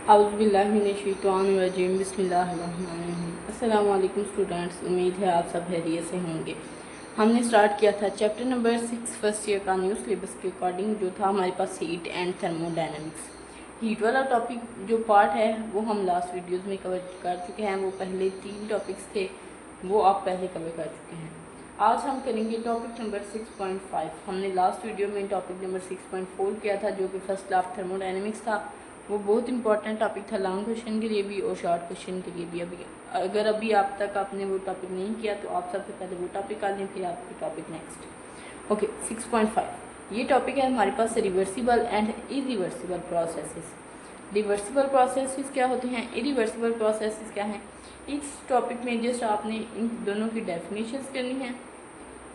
औज़ुबिल्लाहिमिनश्शैतानिर्रजीम बिस्मिल्लाहिर्रहमानिर्रहीम। अस्सलाम वालेकुम स्टूडेंट्स, उम्मीद है आप सब खैरियत से होंगे। हमने स्टार्ट किया था चैप्टर नंबर 6 फर्स्ट ईयर का न्यू सिलेबस के अकॉर्डिंग, जो था हमारे पास हीट एंड थर्मोडायनेमिक्स। हीट वाला टॉपिक जो पार्ट है वो हम लास्ट वीडियोज़ में कवर कर चुके हैं। वो पहले 3 टॉपिक्स थे, वो आप पहले कवर कर चुके हैं। आज हम करेंगे टॉपिक नंबर 6.5। हमने लास्ट वीडियो में टॉपिक नंबर 6.4 किया था, जो कि फर्स्ट लॉ ऑफ थर्मोडायनेमिक्स था। वो बहुत इंपॉर्टेंट टॉपिक था, लॉन्ग क्वेश्चन के लिए भी और शॉर्ट क्वेश्चन के लिए भी। अभी आप तक आपने वो टॉपिक नहीं किया तो आप सबसे पहले वो टॉपिक कर लें, फिर आपके टॉपिक नेक्स्ट। ओके, 6.5 ये टॉपिक है हमारे पास reversible and irreversible processes. Reversible processes क्या होते हैं, इरिवर्सिबल प्रोसेसेस क्या हैं। इस टॉपिक में जस्ट आपने इन दोनों की डेफिनेशंस करनी है,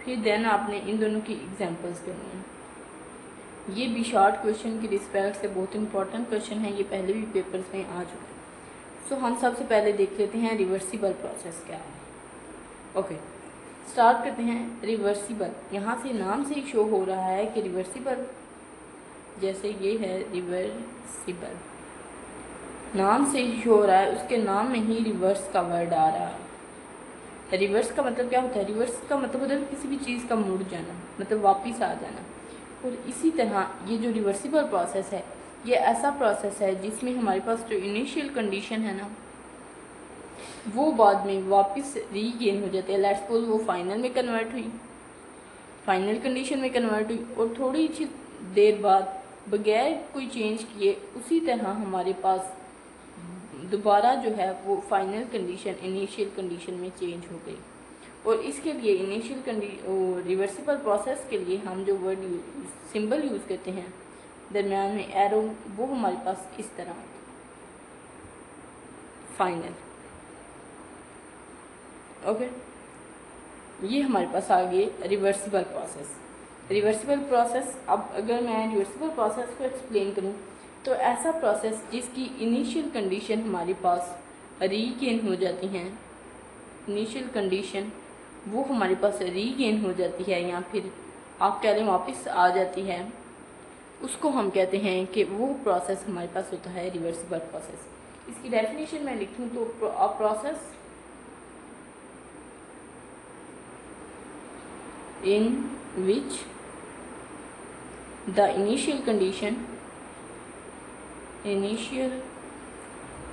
फिर देन आपने इन दोनों की एग्जांपल्स करनी है। ये भी शॉर्ट क्वेश्चन की रिस्पेक्ट से बहुत इंपॉर्टेंट क्वेश्चन है, ये पहले भी पेपर्स में आ चुका है। सो हम सबसे पहले देख लेते हैं रिवर्सिबल प्रोसेस क्या है। ओके, स्टार्ट करते हैं। रिवर्सिबल, यहाँ से नाम से ही शो हो रहा है कि रिवर्सिबल, जैसे ये है रिवर्सिबल, नाम से ही शो हो रहा है, उसके नाम में ही रिवर्स का वर्ड आ रहा है। रिवर्स का मतलब क्या होता है, रिवर्स का मतलब होता है किसी भी चीज़ का मुड़ जाना, मतलब वापस आ जाना। और इसी तरह ये जो रिवर्सिबल प्रोसेस है, ये ऐसा प्रोसेस है जिसमें हमारे पास जो इनिशियल कंडीशन है ना, वो बाद में वापस रीगेन हो जाती है। लेट्स सपोज वो फाइनल में कन्वर्ट हुई, फाइनल कंडीशन में कन्वर्ट हुई, और थोड़ी सी देर बाद बगैर कोई चेंज किए उसी तरह हमारे पास दोबारा जो है वो फाइनल कंडीशन इनिशियल कंडीशन में चेंज हो गई। और इसके लिए इनिशियल रिवर्सिबल प्रोसेस के लिए हम जो वर्ड सिंबल यूज़ करते हैं दरमियान में एरो, वो हमारे पास इस तरह फाइनल। ओके, ये हमारे पास आ गए रिवर्सिबल प्रोसेस। रिवर्सिबल प्रोसेस, अब अगर मैं रिवर्सिबल प्रोसेस को एक्सप्लेन करूँ तो ऐसा प्रोसेस जिसकी इनिशियल कंडीशन हमारे पास रीगेन हो जाती हैं, इनिशियल कंडीशन वो हमारे पास रीगेन हो जाती है, या फिर आप कह लें वापस आ जाती है, उसको हम कहते हैं कि वो प्रोसेस हमारे पास होता है रिवर्सिबल प्रोसेस। इसकी डेफिनेशन मैं लिखूँ तो a process in which the initial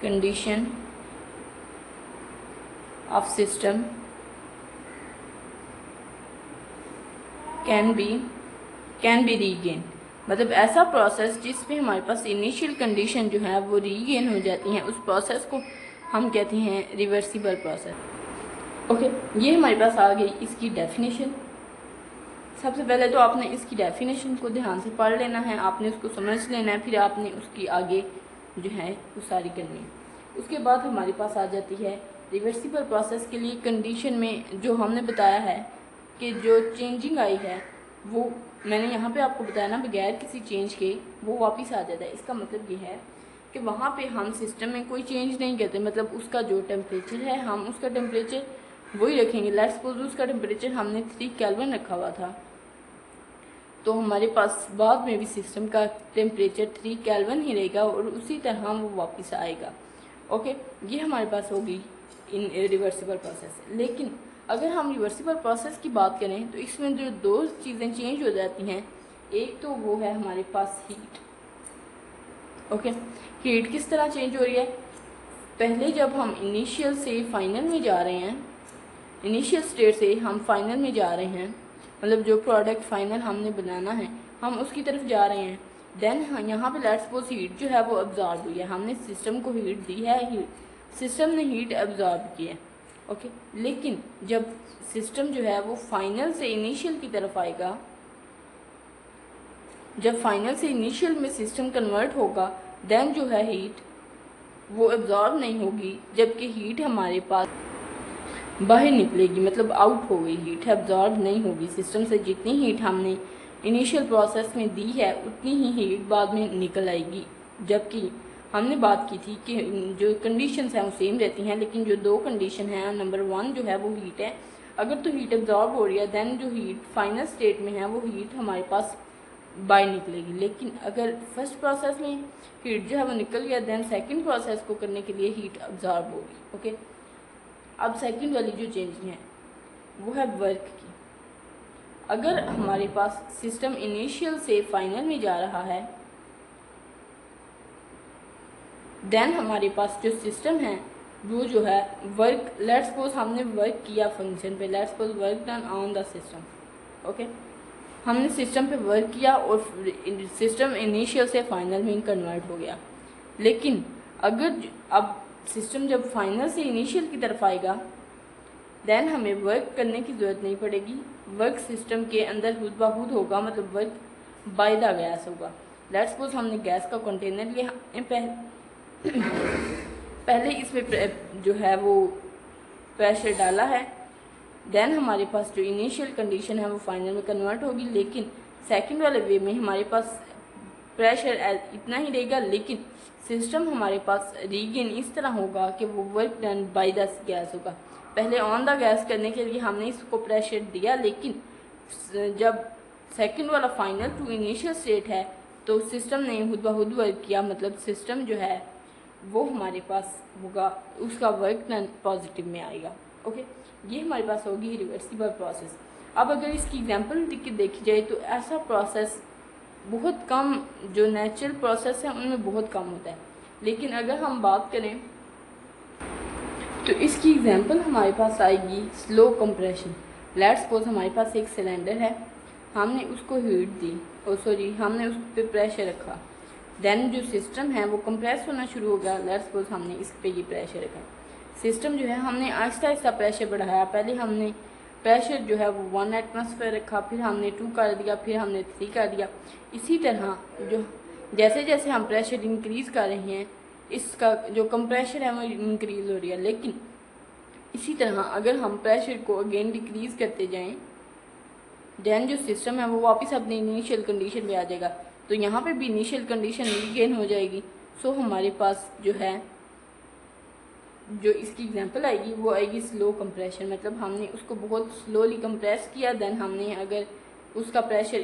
condition of system can be regain, मतलब ऐसा प्रोसेस जिसमें हमारे पास इनिशियल कंडीशन जो है वो रीगेन हो जाती हैं, उस प्रोसेस को हम कहते हैं रिवर्सिबल प्रोसेस। ओके, ये हमारे पास आ गई इसकी डेफिनेशन। सबसे पहले तो आपने इसकी डेफिनेशन को ध्यान से पढ़ लेना है, आपने उसको समझ लेना है, फिर आपने उसकी आगे जो है वो सारी करनी है। उसके बाद हमारे पास आ जाती है रिवर्सिबल प्रोसेस के लिए कंडीशन में जो हमने बताया है कि जो चेंजिंग आई है वो मैंने यहाँ पे आपको बताया ना, बगैर किसी चेंज के वो वापस आ जाता है। इसका मतलब ये है कि वहाँ पे हम सिस्टम में कोई चेंज नहीं करते, मतलब उसका जो टेम्परेचर है हम उसका टेम्परेचर वही रखेंगे। लेट्स सपोज उसका टेम्परेचर हमने 3 केल्विन रखा हुआ था, तो हमारे पास बाद में भी सिस्टम का टेम्परेचर 3 केल्विन ही रहेगा और उसी तरह वो वापस आएगा। ओके, ये हमारे पास होगी इन रिवर्सिबल प्रोसेस। लेकिन अगर हम रिवर्सिबल प्रोसेस की बात करें तो इसमें जो 2 चीज़ें चेंज हो जाती हैं, एक तो वो है हमारे पास हीट। ओके, हीट किस तरह चेंज हो रही है, पहले जब हम इनिशियल से फाइनल में जा रहे हैं, इनिशियल स्टेट से हम फाइनल में जा रहे हैं, मतलब जो प्रोडक्ट फाइनल हमने बनाना है हम उसकी तरफ जा रहे हैं, देन यहाँ पे लेट्स सपोज हीट जो है वो अब्जॉर्ब हुई है, हमने सिस्टम को हीट दी है, सिस्टम ने हीट अब्जॉर्ब की है। ओके, लेकिन जब सिस्टम जो है वो फाइनल से इनिशियल की तरफ आएगा, जब फाइनल से इनिशियल में सिस्टम कन्वर्ट होगा, देन जो है हीट वो एब्जॉर्ब नहीं होगी, जबकि हीट हमारे पास बाहर निकलेगी, मतलब आउट हो गई, हीट एब्जॉर्ब नहीं होगी। सिस्टम से जितनी हीट हमने इनिशियल प्रोसेस में दी है उतनी ही हीट बाद में निकल आएगी। जबकि हमने बात की थी कि जो कंडीशंस हैं वो सेम रहती हैं, लेकिन जो 2 कंडीशन हैं, नंबर 1 जो है वो हीट है, अगर तो हीट एब्जॉर्ब हो रही है, देन जो हीट फाइनल स्टेट में है वो हीट हमारे पास बाहर निकलेगी। लेकिन अगर फर्स्ट प्रोसेस में हीट जो है वो निकल गया, देन सेकंड प्रोसेस को करने के लिए हीट अब्जॉर्ब होगी। ओके, अब सेकंड वाली जो चेंजिंग है वो है वर्क की। अगर हमारे पास सिस्टम इनिशियल से फाइनल में जा रहा है, देन हमारे पास जो सिस्टम है वो जो है वर्क, लेट्स सपोज हमने वर्क किया फंक्शन पे, let's suppose work done on the system. Okay, हमने सिस्टम पे वर्क किया और सिस्टम इनिशियल से फाइनल में कन्वर्ट हो गया। लेकिन अगर अब सिस्टम जब फाइनल से इनिशियल की तरफ आएगा, देन हमें वर्क करने की ज़रूरत नहीं पड़ेगी। वर्क सिस्टम के अंदर खुद ब खुद होगा, मतलब वर्क बाय द गैस होगा। लेट्स सपोज हमने गैस का कंटेनर लिया, पहले इसमें जो है वो प्रेशर डाला है, देन हमारे पास जो इनिशियल कंडीशन है वो फाइनल में कन्वर्ट होगी। लेकिन सेकंड वाले वे में हमारे पास प्रेशर इतना ही रहेगा, लेकिन सिस्टम हमारे पास रीगेन इस तरह होगा कि वो work done by the gas होगा। पहले ऑन द गैस करने के लिए हमने इसको प्रेशर दिया, लेकिन जब सेकंड वाला फाइनल टू इनिशियल स्टेट है तो सिस्टम ने खुद ब खुद वर्क किया, मतलब सिस्टम जो है वो हमारे पास होगा, उसका वर्क डन पॉजिटिव में आएगा। ओके, ये हमारे पास होगी रिवर्सिबल प्रोसेस। अब अगर इसकी एग्जांपल देखी जाए तो ऐसा प्रोसेस बहुत कम, जो नेचुरल प्रोसेस है उनमें बहुत कम होता है। लेकिन अगर हम बात करें तो इसकी एग्जांपल हमारे पास आएगी स्लो कंप्रेशन। लेट्स सपोज हमारे पास एक सिलेंडर है, हमने उसको हीट दी, हमने उस पर प्रेशर रखा, देन जो सिस्टम है वो कंप्रेस होना शुरू हो गया। लेट्स सपोज हमने इस पे ये प्रेशर रखा, सिस्टम जो है हमने आहिस्ता आहिस्ता प्रेशर बढ़ाया। पहले हमने प्रेशर जो है वो 1 एटमॉस्फेयर रखा, फिर हमने 2 कर दिया, फिर हमने 3 कर दिया। इसी तरह जो जैसे जैसे हम प्रेशर इंक्रीज़ कर रहे हैं, इसका जो कंप्रेशर है वो इंक्रीज़ हो रही है। लेकिन इसी तरह अगर हम प्रेशर को अगेन डिक्रीज़ करते जाएं, देन जो सिस्टम है वो वापस अपनी इनिशियल कंडीशन पे आ जाएगा। तो यहाँ पे भी इनिशियल कंडीशन रीगेन हो जाएगी। सो हमारे पास जो है, जो इसकी एग्जांपल आएगी वो आएगी स्लो कंप्रेशन, मतलब हमने उसको बहुत स्लोली कंप्रेस किया, देन हमने अगर उसका प्रेशर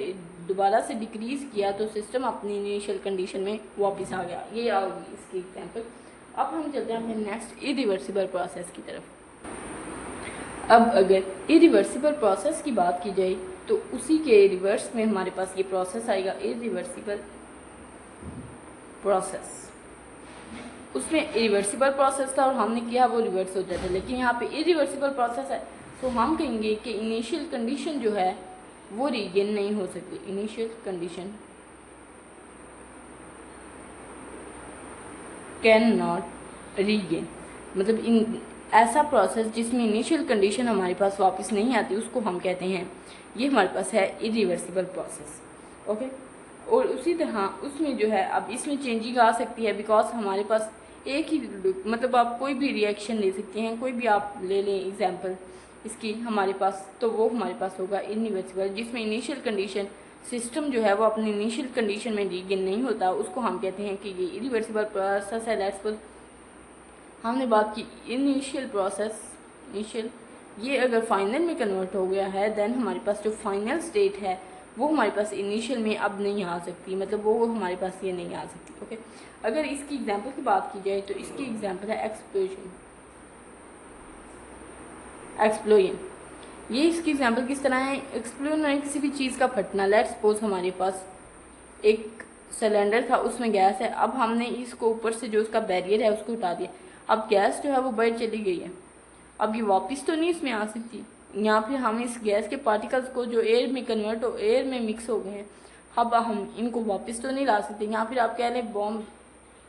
दोबारा से डिक्रीज़ किया तो सिस्टम अपनी इनिशियल कंडीशन में वापस आ गया। ये आएगी इसकी एग्जांपल। अब हम चलते हैं फिर नेक्स्ट इरिवर्सिबल प्रोसेस की तरफ। अब अगर इरिवर्सिबल प्रोसेस की बात की जाए तो उसी के रिवर्स में हमारे पास ये प्रोसेस आएगा, इरिवर्सिबल प्रोसेस। उसमें इरिवर्सिबल प्रोसेस था और हमने किया वो रिवर्स हो जाता है, लेकिन यहाँ पे इरिवर्सिबल प्रोसेस है तो हम कहेंगे कि इनिशियल कंडीशन जो है वो रीगेन नहीं हो सकती। Initial condition can not regain, मतलब ऐसा प्रोसेस जिसमें इनिशियल कंडीशन हमारे पास वापस नहीं आती उसको हम कहते हैं, ये हमारे पास है इरिवर्सिबल प्रोसेस। ओके, और उसी तरह उसमें जो है अब इसमें चेंजिंग आ सकती है, बिकॉज हमारे पास एक ही, मतलब आप कोई भी रिएक्शन ले सकते हैं, कोई भी आप ले लें एग्जांपल इसकी हमारे पास, तो वो हमारे पास होगा इरिवर्सिबल, जिसमें इनिशियल कंडीशन सिस्टम जो है वो अपनी इनिशियल कंडीशन में रीगेन नहीं होता, उसको हम कहते हैं कि ये इरिवर्सिबल प्रोसेस है। लेट्स सपोज हमने बात की इनिशियल प्रोसेस, इनिशियल, ये अगर फाइनल में कन्वर्ट हो गया है, देन हमारे पास जो फाइनल स्टेट है वो हमारे पास इनिशियल में अब नहीं आ सकती, मतलब वो हमारे पास ये नहीं आ सकती। ओके, अगर इसकी एग्जांपल की बात की जाए तो इसकी एग्जांपल है एक्सप्लोजन। ये इसकी एग्जांपल किस तरह है, एक्सप्लोजन है किसी भी चीज़ का फटना। लेट्स सपोज हमारे पास एक सिलेंडर था, उसमें गैस है, अब हमने इसको ऊपर से जो उसका बैरियर है उसको उठा दिया, अब गैस जो है वो बाहर चली गई है, अब ये वापस तो नहीं इसमें आ सकती, या फिर हम इस गैस के पार्टिकल्स को जो एयर में कन्वर्ट हो, एयर में मिक्स हो गए हैं, अब हम इनको वापस तो नहीं ला सकते। या फिर आप कह लें बॉम्ब,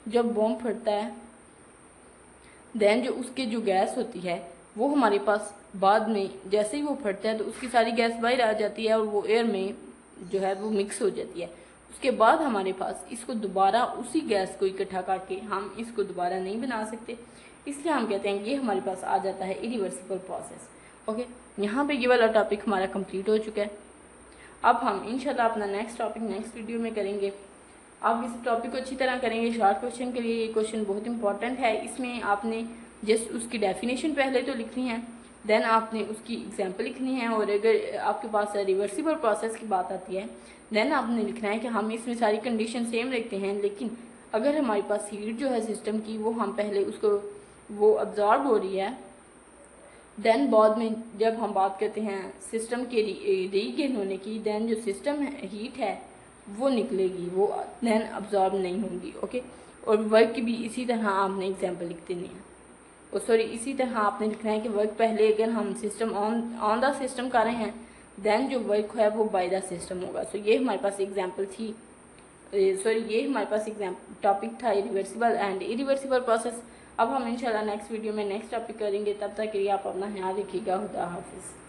जब बॉम्ब फटता है देन जो उसके जो गैस होती है वो हमारे पास बाद में जैसे ही वो फटता है तो उसकी सारी गैस बाहर आ जाती है और वो एयर में जो है वो मिक्स हो जाती है। उसके बाद हमारे पास इसको दोबारा उसी गैस को इकट्ठा करके हम इसको दोबारा नहीं बना सकते, इसलिए हम कहते हैं ये हमारे पास आ जाता है इरिवर्सिबल प्रोसेस। ओके, यहाँ पे ये वाला टॉपिक हमारा कंप्लीट हो चुका है। अब हम इंशाल्लाह अपना नेक्स्ट टॉपिक नेक्स्ट वीडियो में करेंगे। आप इस टॉपिक को अच्छी तरह करेंगे। शॉर्ट क्वेश्चन के लिए ये क्वेश्चन बहुत इंपॉर्टेंट है, इसमें आपने जस्ट उसकी डेफिनेशन पहले तो लिखनी है, देन आपने उसकी एग्जांपल लिखनी है। और अगर आपके पास रिवर्सिबल प्रोसेस की बात आती है देन आपने लिखना है कि हम इसमें सारी कंडीशन सेम रखते हैं, लेकिन अगर हमारे पास हीट जो है सिस्टम की वो हम पहले उसको वो अब्जॉर्ब हो रही है, देन बाद में जब हम बात करते हैं सिस्टम के रीगेन होने की, देन जो सिस्टम है हीट है वो निकलेगी, वो देन अब्जॉर्ब नहीं होंगी। ओके, और वर्क की भी इसी तरह आपने एग्जांपल लिख देनी है। और सॉरी इसी तरह आपने लिखना है कि वर्क पहले अगर हम सिस्टम ऑन द सिस्टम कर रहे हैं देन जो वर्क है वो बाय द सिस्टम होगा। सो ये हमारे पास एग्जांपल थी, सॉरी ये हमारे पास टॉपिक था रिवर्सिबल एंड इरिवर्सिबल प्रोसेस। अब हम इंशाल्लाह नेक्स्ट वीडियो में नेक्स्ट टॉपिक करेंगे। तब तक के लिए आप अपना ख्याल रखिएगा। खुदा हाफिज़।